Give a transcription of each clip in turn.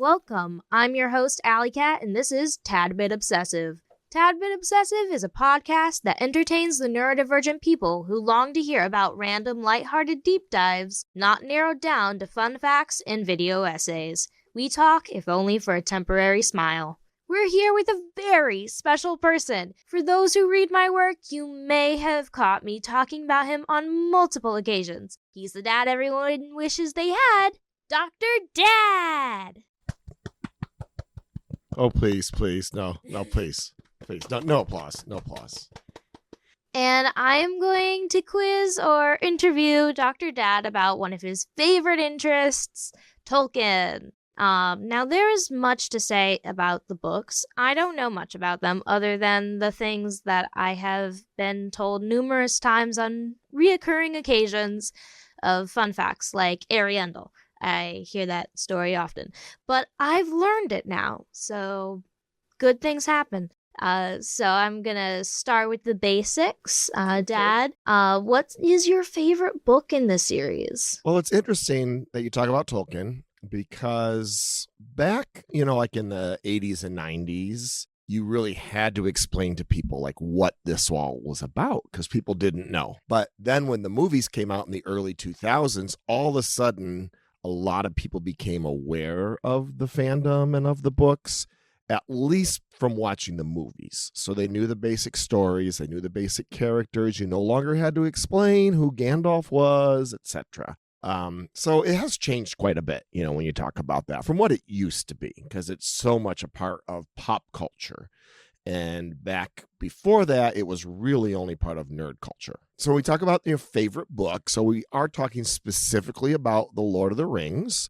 Welcome. I'm your host, AlleyCat, and this is Tad Bit Obsessive. Tad Bit Obsessive is a podcast that entertains the neurodivergent people who long to hear about random, lighthearted deep dives, not narrowed down to fun facts and video essays. We talk, if only for a temporary smile. We're here with a very special person. For those who read my work, you may have caught me talking about him on multiple occasions. He's the dad everyone wishes they had, Dr. Dad! Oh, please. No, please. No applause. And I am going to quiz or interview Dr. Dad about one of his favorite interests, Tolkien. Now, there is much to say about the books. I don't know much about them other than the things that I have been told numerous times on reoccurring occasions of fun facts like Ariandel. I hear that story often. But I've learned it now, so good things happen. So I'm going to start with the basics. Dad, what is your favorite book in the series? Well, it's interesting that you talk about Tolkien because back, like in the 80s and 90s, you really had to explain to people like what this all was about because people didn't know. But then when the movies came out in the early 2000s, all of a sudden, a lot of people became aware of the fandom and of the books, at least from watching the movies. So they knew the basic stories, they knew the basic characters. You no longer had to explain who Gandalf was, etc. So it has changed quite a bit, when you talk about that from what it used to be, because it's so much a part of pop culture. And back before that, it was really only part of nerd culture. So we talk about your favorite book. So we are talking specifically about The Lord of the Rings.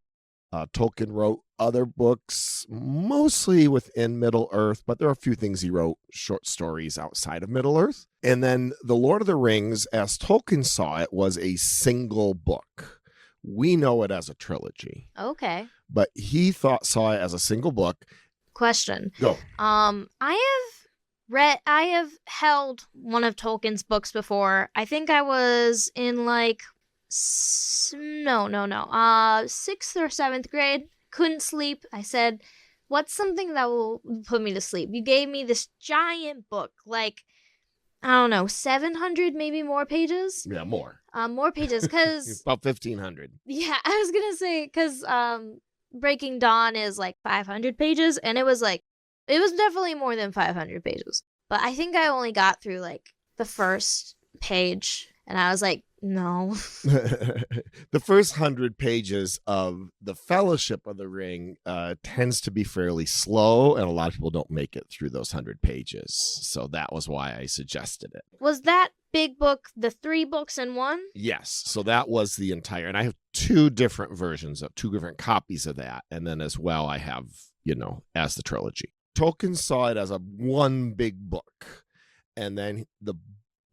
Tolkien wrote other books, mostly within Middle-earth, but there are a few things he wrote, short stories outside of Middle-earth. And then The Lord of the Rings, as Tolkien saw it, was a single book. We know it as a trilogy. Okay. But he saw it as a single book. Question. Go. I have held one of Tolkien's books before. I think I was in sixth or seventh grade. Couldn't sleep. I said, what's something that will put me to sleep? You gave me this giant book, 700 maybe more pages? Yeah, more. More pages, because... About 1,500. Yeah, I was going to say, because Breaking Dawn is 500 pages, and it was definitely more than 500 pages. But I think I only got through the first page, and I was like, no. The first 100 pages of The Fellowship of the Ring tends to be fairly slow, and a lot of people don't make it through those 100 pages. So that was why I suggested it. Was that big book the 3 books in one? Yes. So that was the entire, and I have 2 different copies of that. And then as well, I have, as the trilogy. Tolkien saw it as a one big book. And then the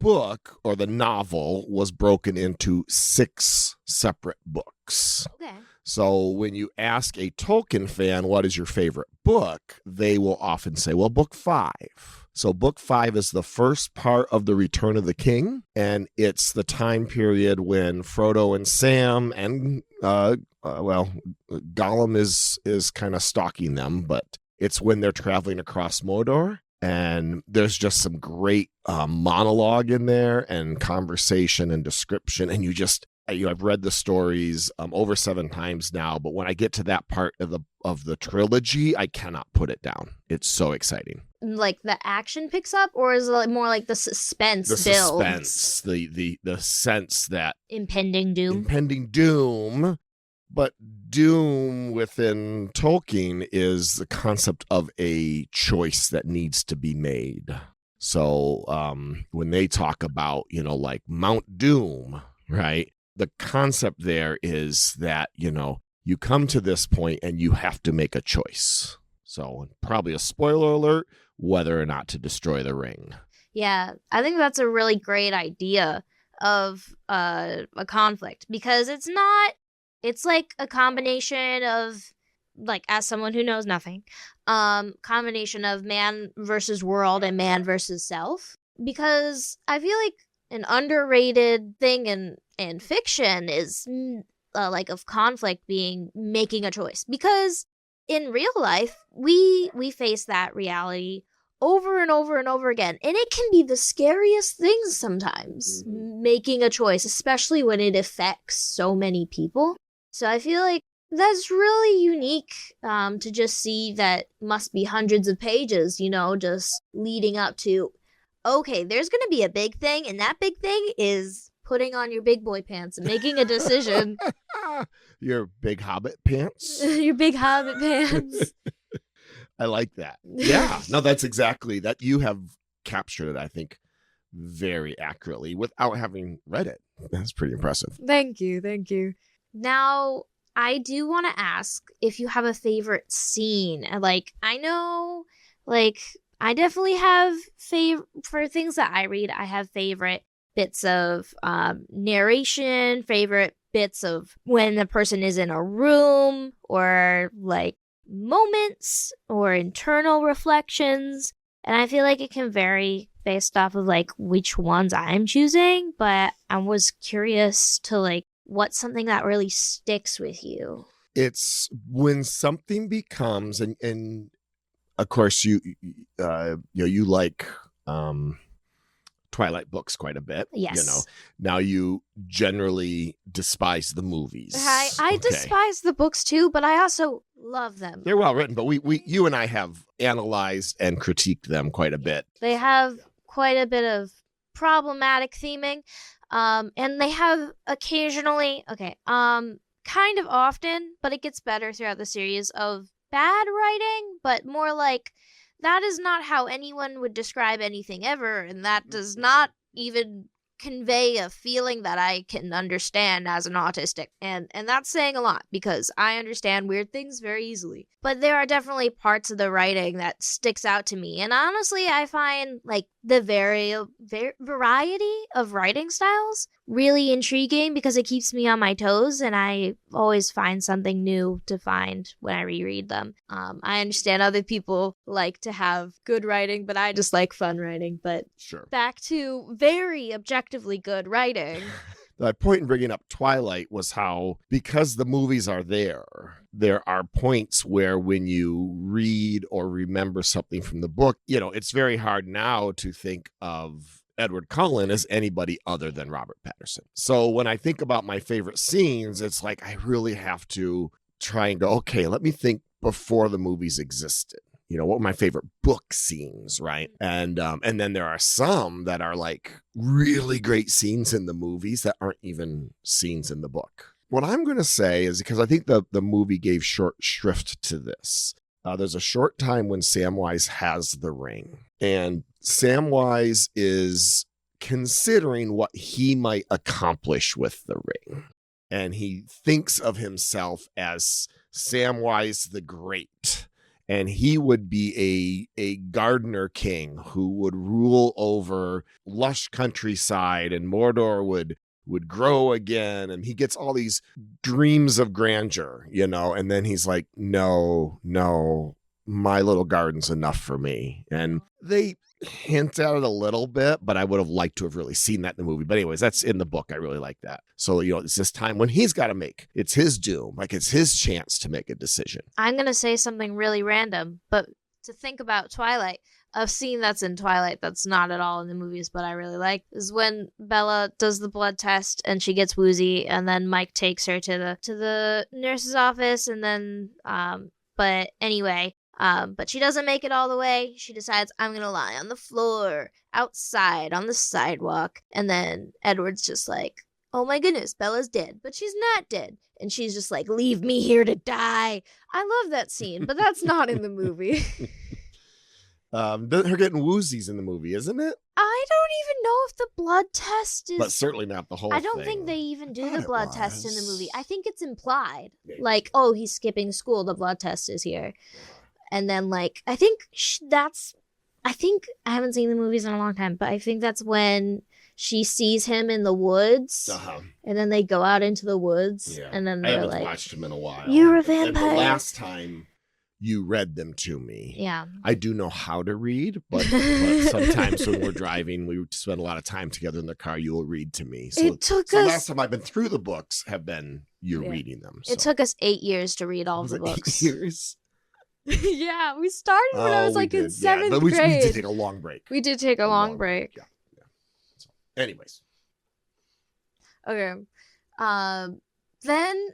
book or the novel was broken into 6 separate books. Okay. So when you ask a Tolkien fan, what is your favorite book? They will often say, well, book 5. So book 5 is the first part of the Return of the King. And it's the time period when Frodo and Sam and, Gollum is kind of stalking them, but it's when they're traveling across Mordor. And there's just some great monologue in there and conversation and description. And I've read the stories over 7 times now, but when I get to that part of the trilogy, I cannot put it down. It's so exciting. The action picks up, or is it more the suspense builds? The suspense, the sense that impending doom. But doom within Tolkien is the concept of a choice that needs to be made. So when they talk about, Mount Doom, right? The concept there is that, you come to this point and you have to make a choice. So probably a spoiler alert, whether or not to destroy the ring. Yeah, I think that's a really great idea of a conflict, because it's a combination of, as someone who knows nothing, combination of man versus world and man versus self. Because I feel like an underrated thing in fiction is of conflict being making a choice. Because in real life, we face that reality over and over and over again. And it can be the scariest things sometimes, making a choice, especially when it affects so many people. So I feel like that's really unique to just see that must be hundreds of pages, just leading up to, okay, there's going to be a big thing, and that big thing is putting on your big boy pants and making a decision. Your big hobbit pants? Your big hobbit pants. I like that. Yeah, no, that's exactly that. You have captured it, I think, very accurately without having read it. That's pretty impressive. Thank you. Now, I do want to ask if you have a favorite scene. I know, I definitely have for things that I read, I have favorite bits of narration, favorite bits of when the person is in a room, or moments or internal reflections. And I feel like it can vary based off of which ones I'm choosing, but I was curious to what's something that really sticks with you. It's when something becomes, and of course you like Twilight books quite a bit. Yes. Now you generally despise the movies. I despise the books too, but I also love them. They're well written, but you and I have analyzed and critiqued them quite a bit. They have quite a bit of problematic theming. And they have occasionally, kind of often, but it gets better throughout the series, of bad writing, but more that is not how anyone would describe anything ever, and that does not even convey a feeling that I can understand as an autistic. And that's saying a lot, because I understand weird things very easily. But there are definitely parts of the writing that sticks out to me. And honestly, I find the variety of writing styles really intriguing, because it keeps me on my toes, and I always find something new to find when I reread them. I understand other people like to have good writing, but I just like fun writing. But sure. Back to very objectively good writing. The point in bringing up Twilight was how, because the movies are there are points where when you read or remember something from the book, it's very hard now to think of Edward Cullen as anybody other than Robert Pattinson. So when I think about my favorite scenes, it's I really have to try and go, okay, let me think before the movies existed. What were my favorite book scenes, right? And then there are some that are really great scenes in the movies that aren't even scenes in the book. What I'm going to say is, because I think the movie gave short shrift to this. There's a short time when Samwise has the ring, and Samwise is considering what he might accomplish with the ring. And he thinks of himself as Samwise the Great. And he would be a gardener king who would rule over lush countryside, and Mordor would grow again. And he gets all these dreams of grandeur, and then he's like, no, my little garden's enough for me. And they hint at it a little bit, but I would have liked to have really seen that in the movie. But anyways, that's in the book. I really like that. So, it's this time when he's got to it's his doom. It's his chance to make a decision. I'm going to say something really random, but to think about Twilight, a scene that's in Twilight that's not at all in the movies, but I really like, is when Bella does the blood test and she gets woozy, and then Mike takes her to the nurse's office, and then, but anyway, but she doesn't make it all the way. She decides, I'm going to lie on the floor outside on the sidewalk. And then Edward's just like, oh my goodness, Bella's dead. But she's not dead. And she's just like, leave me here to die. I love that scene, but that's not in the movie. Her getting woozies in the movie, isn't it? I don't even know if the blood test is... But certainly not the whole thing. I don't think they even do the blood test in the movie. I think it's implied. Maybe. Oh, he's skipping school, the blood test is here. And then, I think I haven't seen the movies in a long time, but I think that's when she sees him in the woods. Uh-huh. And then they go out into the woods. Yeah. And then I they're haven't watched him in a while. You're a vampire. And the last time you read them to me. Yeah. I do know how to read, but sometimes when we're driving, we spend a lot of time together in the car, you will read to me. So the last time I've been through the books have been you reading them. So. It took us 8 years to read all of the books. 8 years? Yeah, we started when I was we like in did. seventh We grade. did take a long break. We did take a long break. Yeah. So, anyways. Okay. Then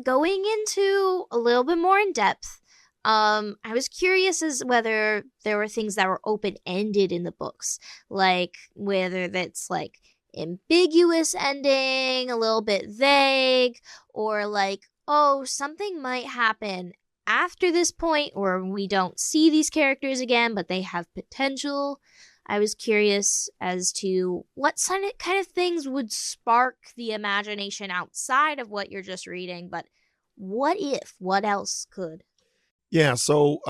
going into a little bit more in depth, I was curious as whether there were things that were open-ended in the books, like whether that's like ambiguous ending, a little bit vague, or like, oh, something might happen after this point, or we don't see these characters again, but they have potential. I was curious as to what kind of things would spark the imagination outside of what you're just reading, but what else could? Yeah, so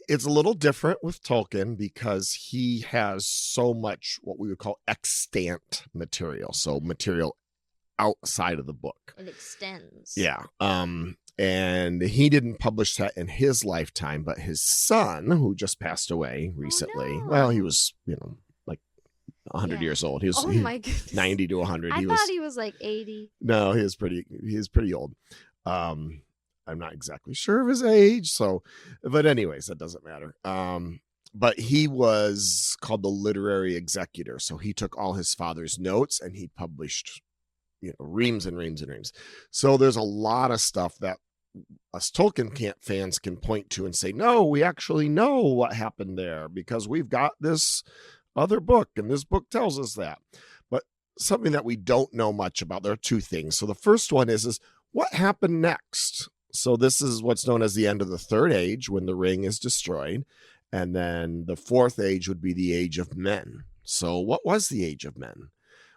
it's a little different with Tolkien because he has so much what we would call extant material, so material outside of the book. It extends. Yeah. And he didn't publish that in his lifetime, but his son, who just passed away recently, well, he was, like 100 years old. He was my goodness. 90 to 100. I thought he was like 80. No, he was pretty old. I'm not exactly sure of his age. But anyways, that doesn't matter. But he was called the literary executor. So he took all his father's notes and he published, reams and reams and reams. So there's a lot of stuff that us Tolkien fans can point to and say, no, we actually know what happened there because we've got this other book and this book tells us that. But something that we don't know much about, there are two things. So the first one is what happened next? So this is what's known as the end of the Third Age, when the ring is destroyed. And then the Fourth Age would be the Age of Men. So what was the Age of Men?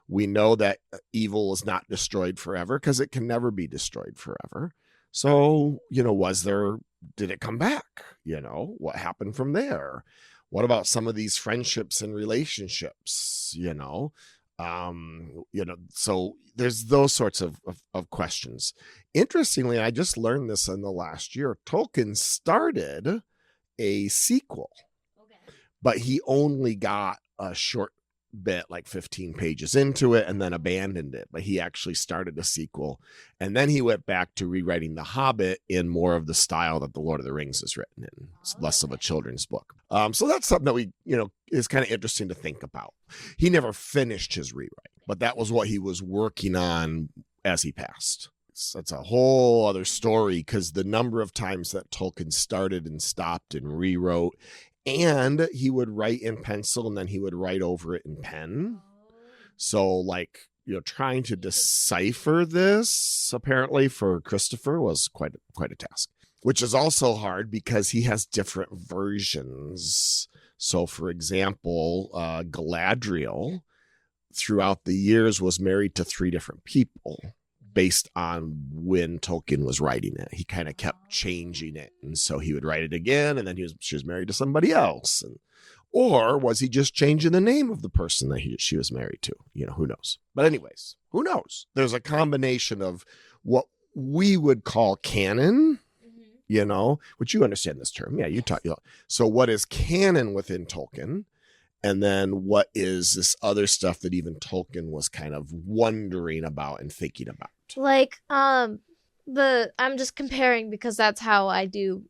We know that evil is not destroyed forever because it can never be destroyed forever. So, did it come back? What happened from there? What about some of these friendships and relationships? So there's those sorts of questions. Interestingly, I just learned this in the last year. Tolkien started a sequel, but he only got a short bit, like 15 pages into it, and then abandoned it. But he actually started a sequel, and then he went back to rewriting The Hobbit in more of the style that The Lord of the Rings is written in. It's less of a children's book. So that's something that we, is kind of interesting to think about. He never finished his rewrite, but that was what he was working on as he passed. That's a whole other story because the number of times that Tolkien started and stopped and rewrote, and he would write in pencil and then he would write over it in pen. So trying to decipher this apparently for Christopher was quite a task, which is also hard because he has different versions. So for example, Galadriel throughout the years was married to 3 different people based on when Tolkien was writing it. He kind of kept changing it. And so he would write it again, and then she was married to somebody else. Or was he just changing the name of the person that she was married to? Who knows? But anyways, who knows? There's a combination of what we would call canon, which you understand this term. Yeah, you talk. So what is canon within Tolkien? And then what is this other stuff that even Tolkien was kind of wondering about and thinking about? Like, I'm just comparing because that's how I do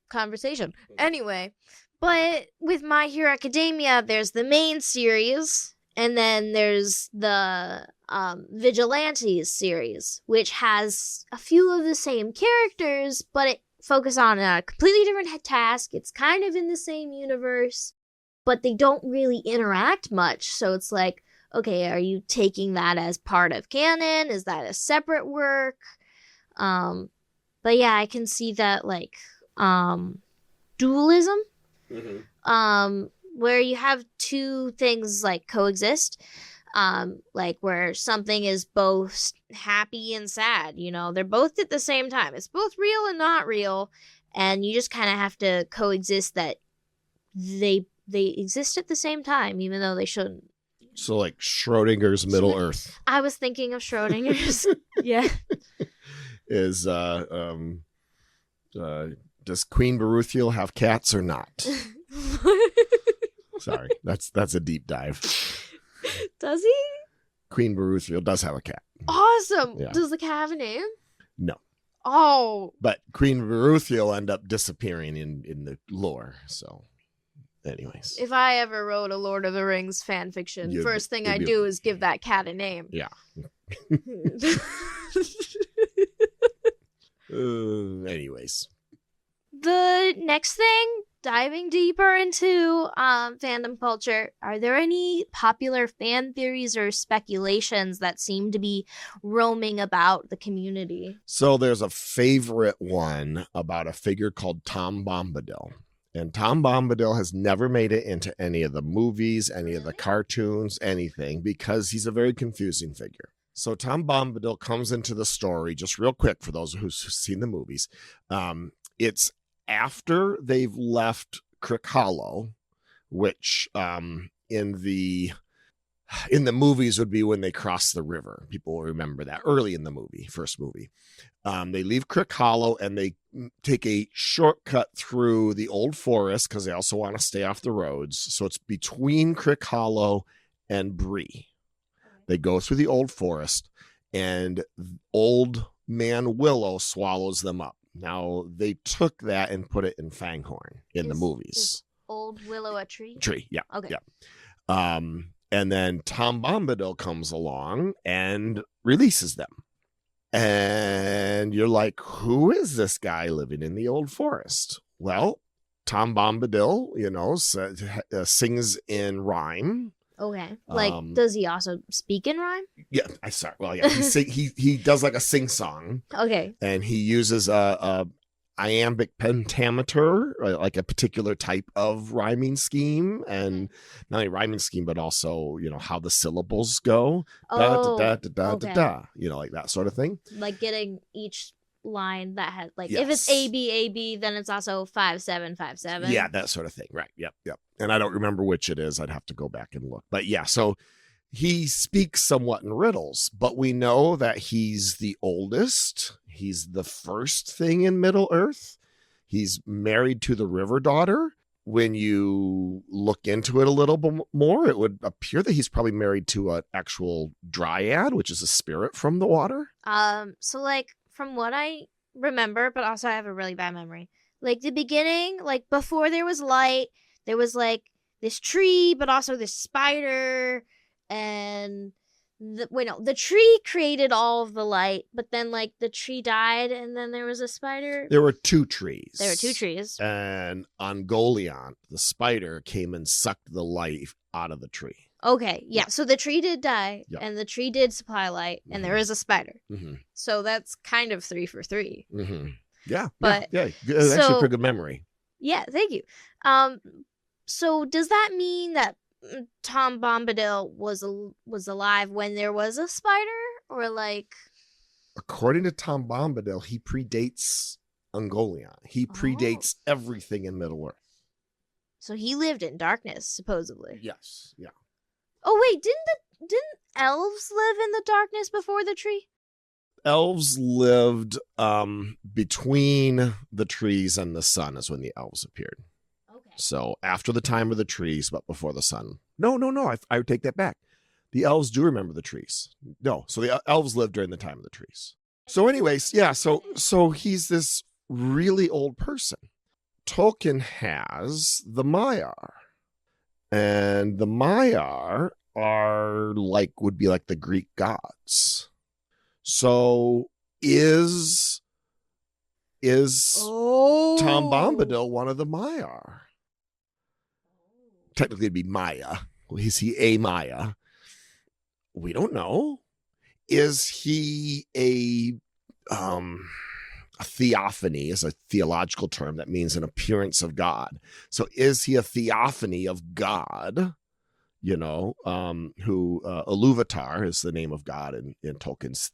conversation. Anyway, but with My Hero Academia, there's the main series, and then there's the Vigilantes series, which has a few of the same characters, but it focuses on a completely different task. It's kind of in the same universe, but they don't really interact much. So it's like, okay, are you taking that as part of canon? Is that a separate work? But yeah, I can see that dualism, where you have two things coexist, where something is both happy and sad. They're both at the same time. It's both real and not real, and you just kind of have to coexist that they exist at the same time, even though they shouldn't. So Schrodinger's Middle Earth. I was thinking of Schrodinger's. Yeah. Is does Queen Beruthiel have cats or not? Sorry, that's a deep dive. Does he? Queen Beruthiel does have a cat. Awesome. Yeah. Does the cat have a name? No. Oh. But Queen Veruthy will end up disappearing in the lore. So, anyways. If I ever wrote a Lord of the Rings fan fiction, first thing I do is give that cat a name. Yeah. Anyways. The next thing, diving deeper into fandom culture, are there any popular fan theories or speculations that seem to be roaming about the community? So there's a favorite one about a figure called Tom Bombadil. And Tom Bombadil has never made it into any of the movies, any of the cartoons, anything, because he's a very confusing figure. So Tom Bombadil comes into the story, just real quick for those who've seen the movies. It's after they've left Crick Hollow, which in the movies would be when they cross the river. People will remember that early in the movie, first movie. They leave Crick Hollow and they take a shortcut through the old forest because they also want to stay off the roads. So it's between Crick Hollow and Bree. They go through the old forest and Old Man Willow swallows them up. Now, they took that and put it in Fanghorn in the movies. Is Old Willow a tree? Tree, yeah. Okay. Yeah. And then Tom Bombadil comes along and releases them. And you're like, who is this guy living in the old forest? Well, Tom Bombadil, sings in rhyme. Okay. Like, does he also speak in rhyme? Yeah, I saw. Well, yeah, he does like a sing song. Okay. And he uses a iambic pentameter, like a particular type of rhyming scheme, and not only rhyming scheme, but also how the syllables go. Oh, da, da, da, da, da, da, like that sort of thing. Like getting each line that had if Yes. it's AB, then it's also 5757. Yeah, that sort of thing. Right. Yep. And I don't remember which it is. I'd have to go back and look. But yeah, so he speaks somewhat in riddles, but we know that he's the oldest. He's the first thing in Middle Earth. He's married to the river daughter. When you look into it a little bit more, it would appear that he's probably married to an actual dryad, which is a spirit from the water. So from what I remember, but also I have a really bad memory. Like the beginning, like before there was light, there was like this tree, but also this spider, and the tree created all of the light, but then like the tree died, and then there was a spider. There were two trees. And Ungoliant, the spider, came and sucked the life out of the tree. Okay, yeah. So the tree did die, Yep. and the tree did supply light, and there is a spider. Mm-hmm. So that's kind of 3 for 3. Mm-hmm. Yeah, but yeah. That's actually a pretty good memory. Yeah, thank you. So does that mean that Tom Bombadil was alive when there was a spider, or like? According to Tom Bombadil, he predates Ungoliant. He predates everything in Middle Earth. So he lived in darkness, supposedly. Yes. Yeah. Oh wait, didn't elves live in the darkness before the tree? Elves lived between the trees and the sun is when the elves appeared. Okay. So after the time of the trees, but before the sun. No. I would take that back. The elves do remember the trees. No, so the elves lived during the time of the trees. So anyways, yeah, so he's this really old person. Tolkien has the Maiar. And the Maiar would be like the Greek gods. So is Tom Bombadil one of the Maiar? Technically it'd be Maya. Is he a Maya? We don't know. Is he a theophany is a theological term that means an appearance of God. So is he a theophany of God? Who Iluvatar is the name of God in Tolkien's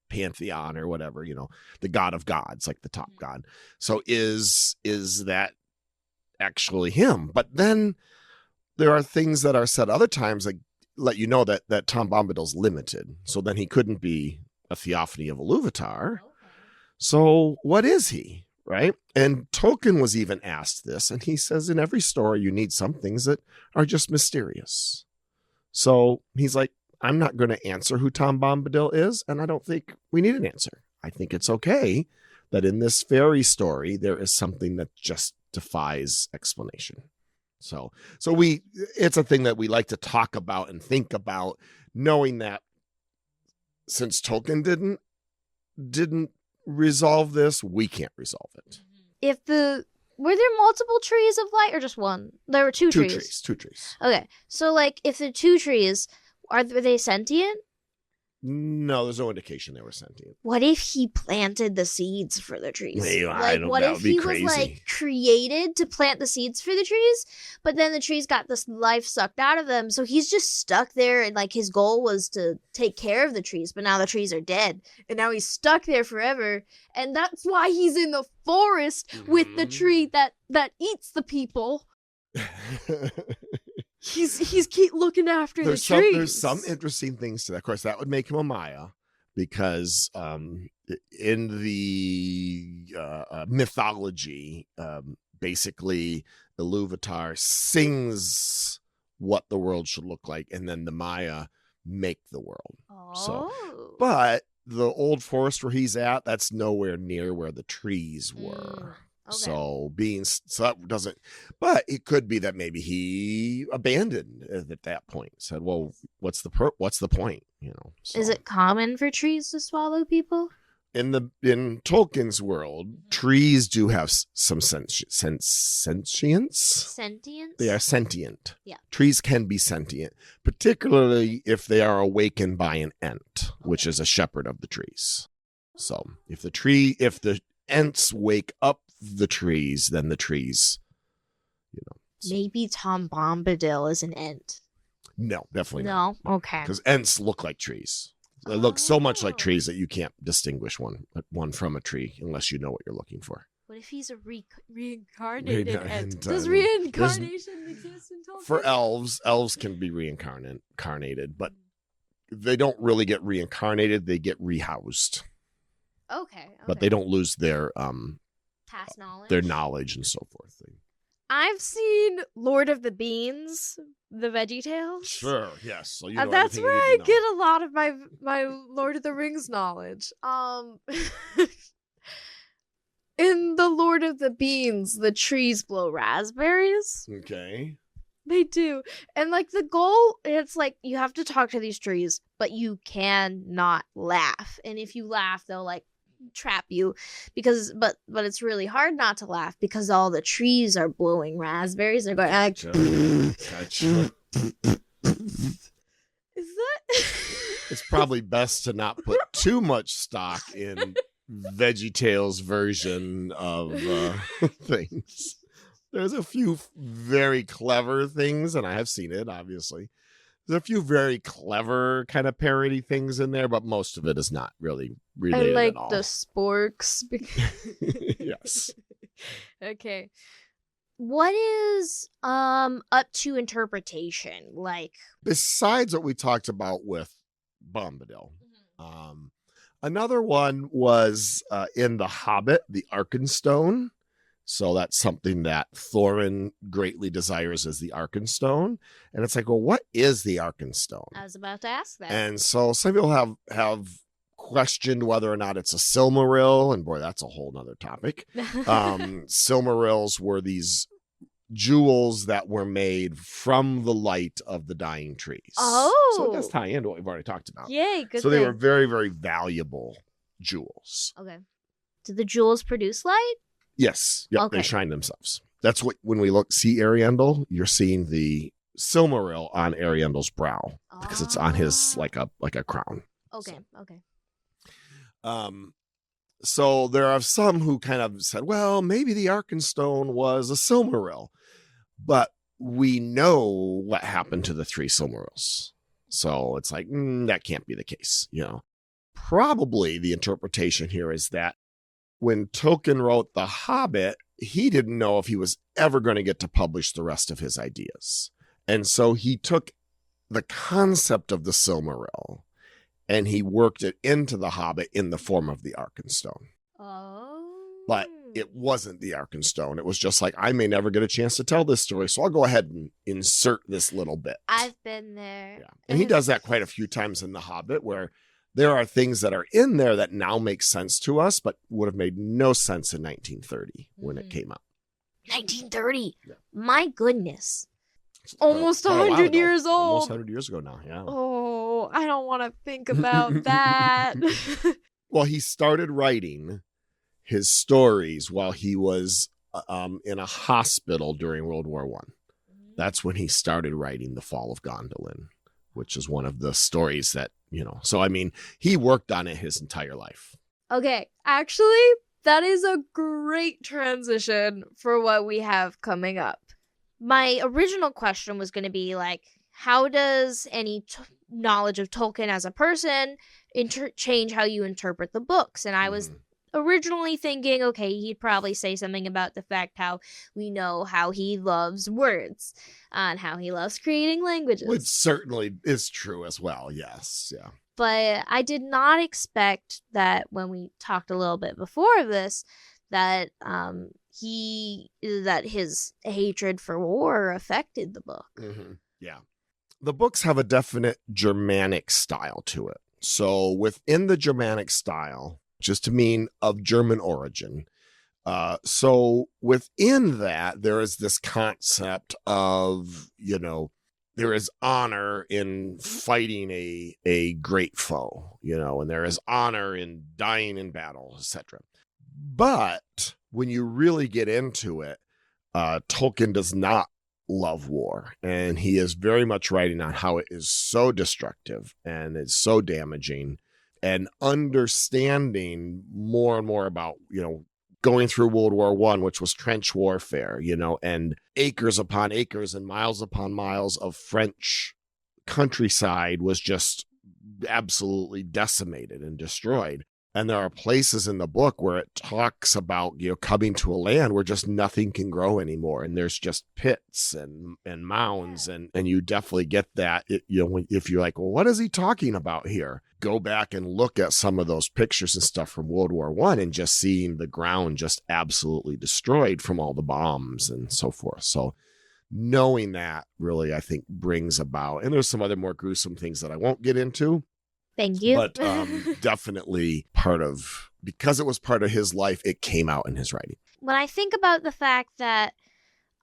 pantheon or whatever, the god of gods, like the top god. So is that actually him? But then there are things that are said other times like let you know that Tom Bombadil's limited. So then he couldn't be a theophany of Iluvatar. So what is he, right? And Tolkien was even asked this, and he says in every story you need some things that are just mysterious. So he's like, I'm not going to answer who Tom Bombadil is, and I don't think we need an answer. I think it's okay that in this fairy story, there is something that just defies explanation. So it's a thing that we like to talk about and think about, knowing that since Tolkien didn't resolve this, we can't resolve it. Were there multiple trees of light or just one? There were two trees. Two trees. Okay, so like if the two trees, were they sentient? No, there's no indication they were sentient. What if he planted the seeds for the trees? What if he was like created to plant the seeds for the trees, but then the trees got this life sucked out of them, so he's just stuck there, and like his goal was to take care of the trees, but now the trees are dead, and now he's stuck there forever, and that's why he's in the forest with the tree that eats the people. He's keep looking after the trees. There's some interesting things to that. Of course, that would make him a Maya, because in the mythology, basically Iluvatar sings what the world should look like, and then the Maya make the world. So, but the old forest where he's at, that's nowhere near where the trees were. Okay. So that doesn't, but it could be that maybe he abandoned at that point. Said, "Well, what's the point?" So. Is it common for trees to swallow people? In Tolkien's world, trees do have some sentience. Sentience? They are sentient. Yeah. Trees can be sentient, particularly if they are awakened by an Ent, which is a shepherd of the trees. So if the Ents wake up the trees, then the trees, So. Maybe Tom Bombadil is an Ent. No, definitely not. No? Okay. Because Ents look like trees. They look so much like trees that you can't distinguish one from a tree unless you know what you're looking for. What if he's a reincarnated Ent? Does reincarnation exist in Tolkien? For elves can be reincarnated, but they don't really get reincarnated. They get rehoused. Okay. But they don't lose their past knowledge, their knowledge and so forth. I've seen Lord of the Beans, the VeggieTales. Sure, yes. So that's where I get a lot of my Lord of the Rings knowledge. In the Lord of the Beans, the trees blow raspberries. Okay. They do. And like the goal, it's like you have to talk to these trees, but you cannot laugh. And if you laugh, they'll like trap you, but it's really hard not to laugh because all the trees are blowing raspberries. They're going Gotcha. Is that it's probably best to not put too much stock in VeggieTales version of things. There's a few very clever things, and I have seen it, obviously. There's a few very clever kind of parody things in there, but most of it is not really related at all. The sporks. Yes. Okay. What is up to interpretation? Like, besides what we talked about with Bombadil, another one was in The Hobbit, the Arkenstone. So that's something that Thorin greatly desires, is the Arkenstone. And it's like, well, what is the Arkenstone? I was about to ask that. And so some people have questioned whether or not it's a Silmaril. And boy, that's a whole nother topic. Silmarils were these jewels that were made from the light of the dying trees. Oh. So it does tie into what we've already talked about. Yay, good. So they were very, very valuable jewels. Okay. Did the jewels produce light? Yes. Yep. Okay. They shine themselves. That's what, when we see Ariandel, you're seeing the Silmaril on Ariandel's brow because it's on his like a crown. Okay. Okay. So there are some who kind of said, well, maybe the Arkenstone was a Silmaril, but we know what happened to the three Silmarils. So it's like, that can't be the case. Probably the interpretation here is that when Tolkien wrote The Hobbit, he didn't know if he was ever going to get to publish the rest of his ideas. And so he took the concept of the Silmaril and he worked it into The Hobbit in the form of the Arkenstone. Oh. But it wasn't the Arkenstone. It was just like, I may never get a chance to tell this story, so I'll go ahead and insert this little bit. I've been there. Yeah. And he does that quite a few times in The Hobbit, where there are things that are in there that now make sense to us, but would have made no sense in 1930 when it came out. 1930. Yeah. My goodness. Almost 100 years old. Almost 100 years ago now, yeah. Oh, I don't want to think about that. Well, he started writing his stories while he was in a hospital during World War I. That's when he started writing The Fall of Gondolin, which is one of the stories that, so I mean, he worked on it his entire life. Okay, actually, that is a great transition for what we have coming up. My original question was going to be like, how does any knowledge of Tolkien as a person change how you interpret the books? And I was originally thinking, okay, he'd probably say something about the fact how we know how he loves words and how he loves creating languages. Which certainly is true as well, yes, yeah. But I did not expect that when we talked a little bit before this, that his hatred for war affected the book. Yeah. The books have a definite Germanic style to it. So within the Germanic style, just to mean of German origin, so within that, there is this concept of, there is honor in fighting a great foe, and there is honor in dying in battle, etc. But when you really get into it, Tolkien does not love war, and he is very much writing on how it is so destructive and it's so damaging, and understanding more and more about, going through World War I, which was trench warfare, and acres upon acres and miles upon miles of French countryside was just absolutely decimated and destroyed. And there are places in the book where it talks about, coming to a land where just nothing can grow anymore. And there's just pits and mounds. And you definitely get that, if you're like, well, what is he talking about here? Go back and look at some of those pictures and stuff from World War I and just seeing the ground just absolutely destroyed from all the bombs and so forth. So knowing that really, I think, brings about, and there's some other more gruesome things that I won't get into. Thank you. But definitely because it was part of his life, it came out in his writing. When I think about the fact that,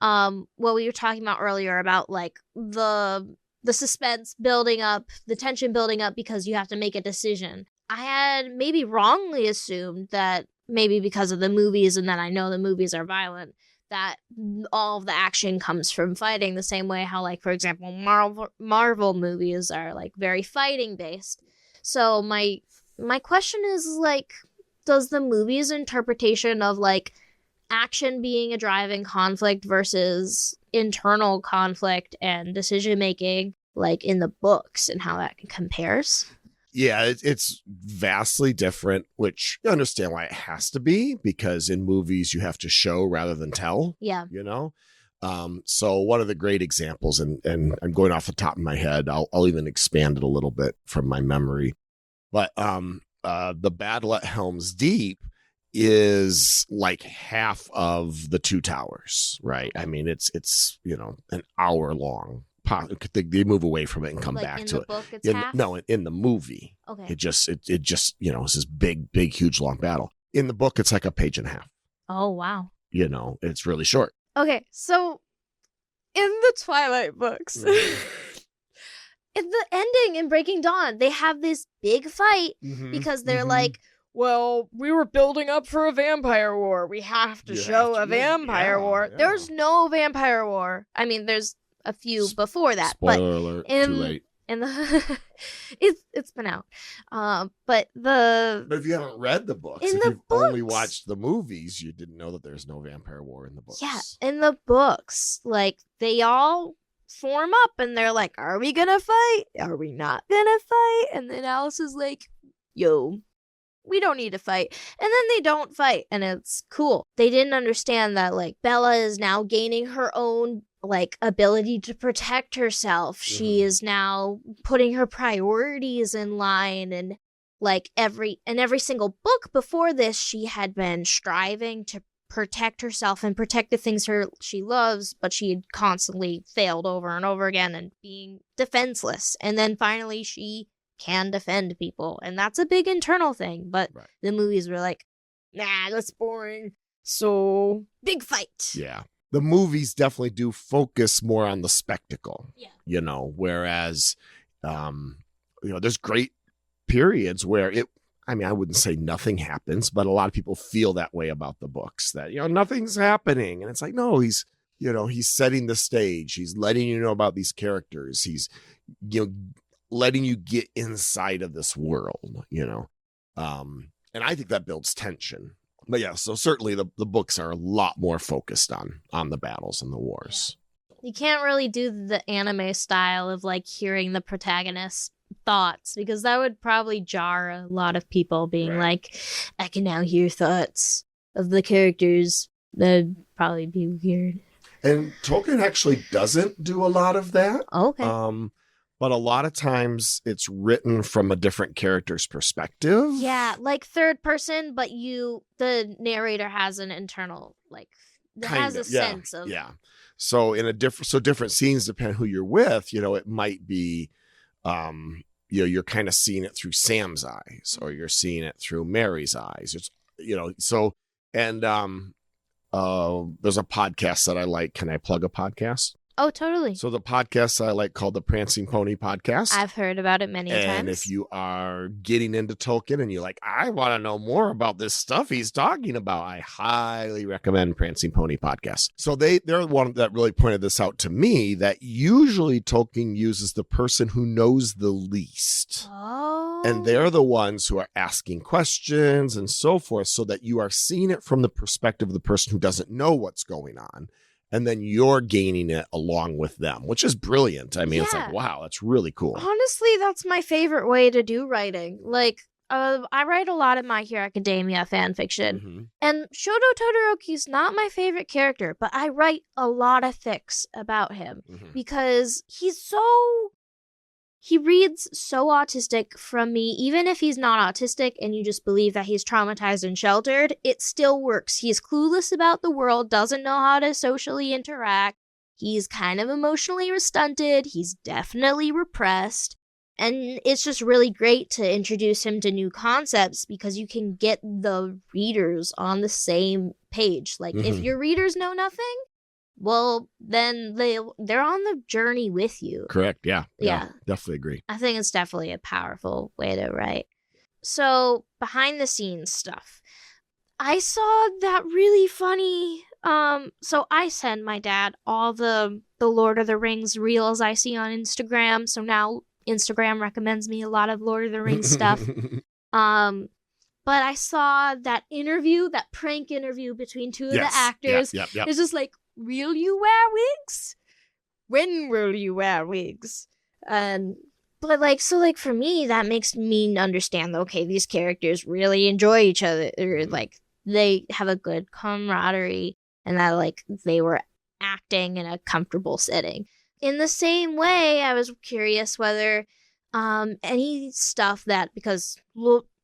what we were talking about earlier about like the suspense building up, the tension building up because you have to make a decision, I had maybe wrongly assumed that maybe because of the movies, and that I know the movies are violent, that all of the action comes from fighting, the same way how, like, for example, Marvel movies are like very fighting based. So my question is, like, does the movie's interpretation of like action being a driving conflict versus internal conflict and decision making, like in the books, and how that compares? Yeah, it's vastly different, which you understand why it has to be, because in movies you have to show rather than tell. Yeah. So one of the great examples, and I'm going off the top of my head, I'll even expand it a little bit from my memory, but the battle at Helm's Deep is like half of the Two Towers, right? I mean, it's an hour long. They move away from it and come back to it. Book, it's half? No, in the movie, okay, it just it's this big, huge, long battle. In the book, it's like a page and a half. Oh wow! It's really short. Okay, so in the Twilight books, in the ending in Breaking Dawn, they have this big fight because they're like, well, we were building up for a vampire war. We have to show a vampire war. Yeah. There's no vampire war. I mean, there's a few before that. Spoiler alert, too late. In the it's been out. But if you haven't read the books, if you've only watched the movies, you didn't know that there's no vampire war in the books. Yeah, in the books, like, they all form up and they're like, are we gonna fight? Are we not gonna fight? And then Alice is like, yo, we don't need to fight. And then they don't fight, and it's cool. They didn't understand that, like, Bella is now gaining her own, like, ability to protect herself. She is now putting her priorities in line, and like every single book before this, she had been striving to protect herself and protect the things she loves, but she had constantly failed over and over again and being defenseless. And then finally she can defend people. And that's a big internal thing. But the movies were like, nah, that's boring. So big fight. Yeah. The movies definitely do focus more on the spectacle, whereas, there's great periods where I wouldn't say nothing happens, but a lot of people feel that way about the books that, nothing's happening. And it's like, no, he's setting the stage. He's letting you know about these characters. He's, letting you get inside of this world, and I think that builds tension. But yeah, so certainly the books are a lot more focused on the battles and the wars. Yeah. You can't really do the anime style of like hearing the protagonist's thoughts, because that would probably jar a lot of people being like, I can now hear thoughts of the characters. That'd probably be weird. And Tolkien actually doesn't do a lot of that. Okay. But a lot of times it's written from a different character's perspective. Yeah, like third person, but the narrator has an internal, sense of. Yeah. So different scenes depend who you're with. It might be, you're kind of seeing it through Sam's eyes, or you're seeing it through Mary's eyes. It's, and there's a podcast that I like. Can I plug a podcast? Oh, totally. So the podcast I like called the Prancing Pony Podcast. I've heard about it many times. And if you are getting into Tolkien and you're like, I want to know more about this stuff he's talking about, I highly recommend Prancing Pony Podcast. So they're the one that really pointed this out to me, that usually Tolkien uses the person who knows the least. Oh. And they're the ones who are asking questions and so forth, so that you are seeing it from the perspective of the person who doesn't know what's going on. And then you're gaining it along with them, which is brilliant. It's like, wow, that's really cool. Honestly, that's my favorite way to do writing. Like, I write a lot of My Hero Academia fan fiction. Mm-hmm. And Shoto Todoroki's not my favorite character, but I write a lot of fics about him because he reads so autistic from me. Even if he's not autistic and you just believe that he's traumatized and sheltered, it still works. He's clueless about the world, doesn't know how to socially interact. He's kind of emotionally stunted. He's definitely repressed. And it's just really great to introduce him to new concepts, because you can get the readers on the same page. Like, if your readers know nothing, well, then they're on the journey with you. Correct. Yeah. Definitely agree. I think it's definitely a powerful way to write. So, behind the scenes stuff. I saw that really funny. So I send my dad all the Lord of the Rings reels I see on Instagram. So now Instagram recommends me a lot of Lord of the Rings stuff. But I saw that prank interview between two of the actors. Yep. It's just like, will you wear wigs? When will you wear wigs? But for me, that makes me understand, okay, these characters really enjoy each other. Like, they have a good camaraderie, and that, like, they were acting in a comfortable setting. In the same way, I was curious whether any stuff that, because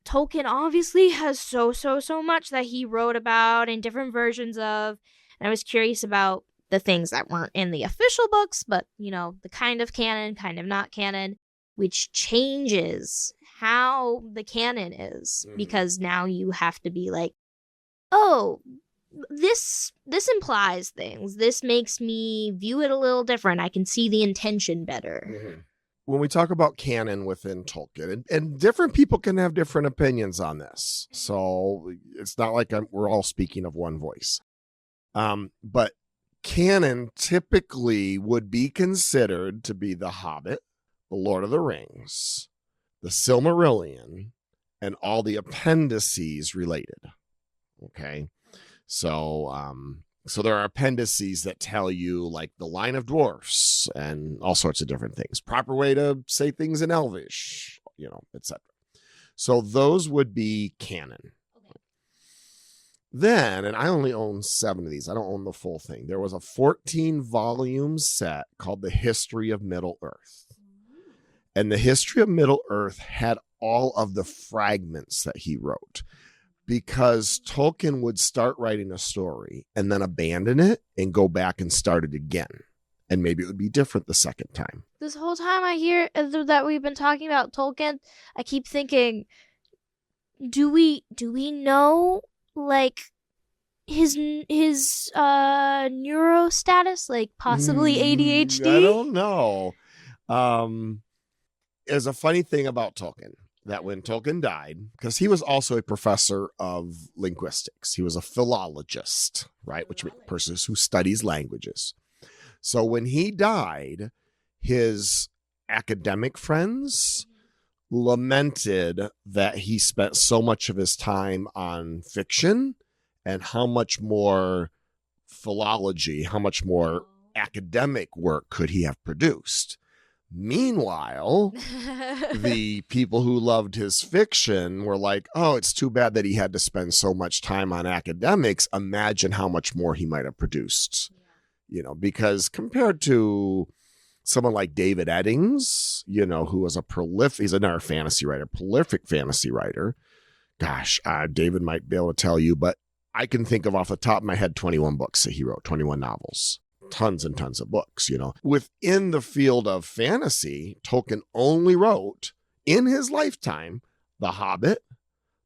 Tolkien obviously has so much that he wrote about in different versions of. And I was curious about the things that weren't in the official books, but, the kind of canon, kind of not canon, which changes how the canon is. Because now you have to be like, oh, this implies things. This makes me view it a little different. I can see the intention better. When we talk about canon within Tolkien, and different people can have different opinions on this. So it's not like we're all speaking of one voice. But canon typically would be considered to be The Hobbit, The Lord of the Rings, The Silmarillion, and all the appendices related. Okay. So there are appendices that tell you, like, the line of dwarfs and all sorts of different things, proper way to say things in Elvish, etc. So those would be canon. Then, and I only own 7 of these. I don't own the full thing. There was a 14-volume set called The History of Middle-earth. And The History of Middle-earth had all of the fragments that he wrote, because Tolkien would start writing a story and then abandon it and go back and start it again. And maybe it would be different the second time. This whole time I hear that we've been talking about Tolkien, I keep thinking, do we know like his neuro status, like possibly ADHD? I don't know. There's a funny thing about Tolkien, that when Tolkien died, because he was also a professor of linguistics, he was a philologist, right? Which means a person who studies languages. So when he died, his academic friends lamented that he spent so much of his time on fiction, and how much more philology, how much more academic work could he have produced. Meanwhile, the people who loved his fiction were like, oh, it's too bad that he had to spend so much time on academics. Imagine how much more he might have produced, because compared to someone like David Eddings, who was he's another fantasy writer, prolific fantasy writer. Gosh, David might be able to tell you, but I can think of off the top of my head 21 books that he wrote, 21 novels. Tons and tons of books, Within the field of fantasy, Tolkien only wrote in his lifetime The Hobbit,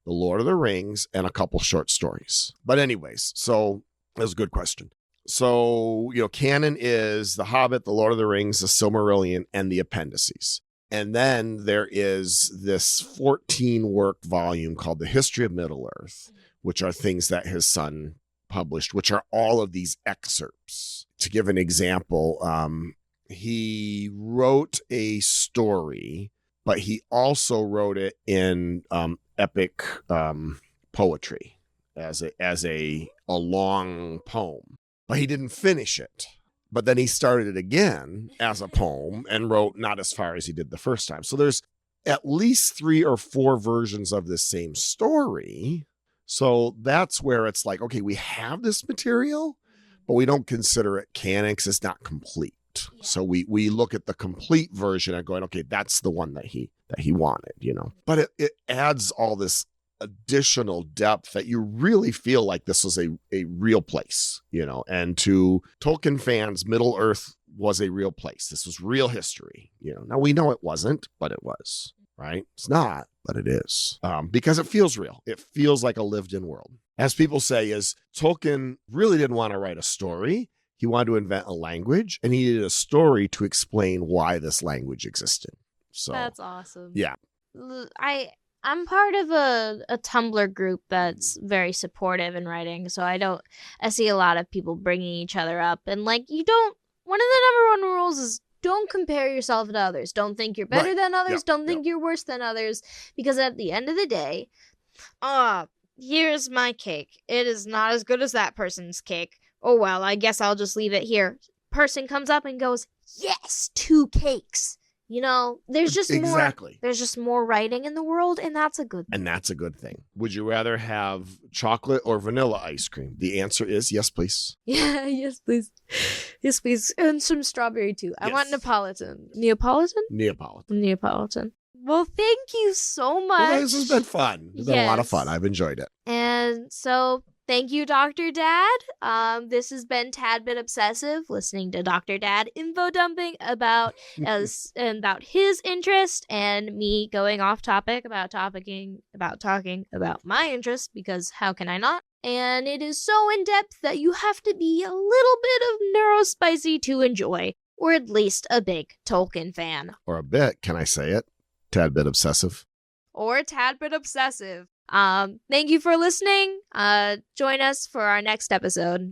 The Lord of the Rings, and a couple short stories. But anyways, so that was a good question. So, canon is The Hobbit, The Lord of the Rings, The Silmarillion, and the appendices. And then there is this 14-work volume called The History of Middle-earth, which are things that his son published, which are all of these excerpts. To give an example, he wrote a story, but he also wrote it in epic poetry as a long poem, but he didn't finish it. But then he started it again as a poem and wrote not as far as he did the first time. So there's at least 3 or 4 versions of this same story. So that's where it's like, okay, we have this material, but we don't consider it canon because it's not complete. Yeah. So we look at the complete version and going, okay, that's the one that he wanted, But it adds all this additional depth that you really feel like this was a real place, And to Tolkien fans, Middle Earth was a real place. This was real history, Now we know it wasn't, but it was. Right? It's not, but it is. Because it feels real. It feels like a lived-in world. As people say, is Tolkien really didn't want to write a story. He wanted to invent a language, and he needed a story to explain why this language existed. So that's awesome. Yeah. I'm part of a Tumblr group that's very supportive in writing, so I see a lot of people bringing each other up, and one of the number 1 rules is don't compare yourself to others. Don't think you're better than others. Yep. Don't think you're worse than others. Because at the end of the day, here's my cake. It is not as good as that person's cake. Oh, well, I guess I'll just leave it here. Person comes up and goes, yes, 2 cakes. There's just exactly. There's just more writing in the world, and that's a good thing. And that's a good thing. Would you rather have chocolate or vanilla ice cream? The answer is yes, please. Yeah, yes, please. Yes, please. And some strawberry, too. I want Neapolitan. Neapolitan. Well, thank you so much. Well, this has been fun. It's been a lot of fun. I've enjoyed it. And so thank you, Dr. Dad. This has been Tad Bit Obsessive, listening to Dr. Dad info dumping about his interest, and me going off topic about talking about my interest, because how can I not? And it is so in depth that you have to be a little bit of neurospicy to enjoy, or at least a big Tolkien fan. Or a bit, can I say it? Tad Bit Obsessive. Or Tad Bit Obsessive. Thank you for listening. Join us for our next episode.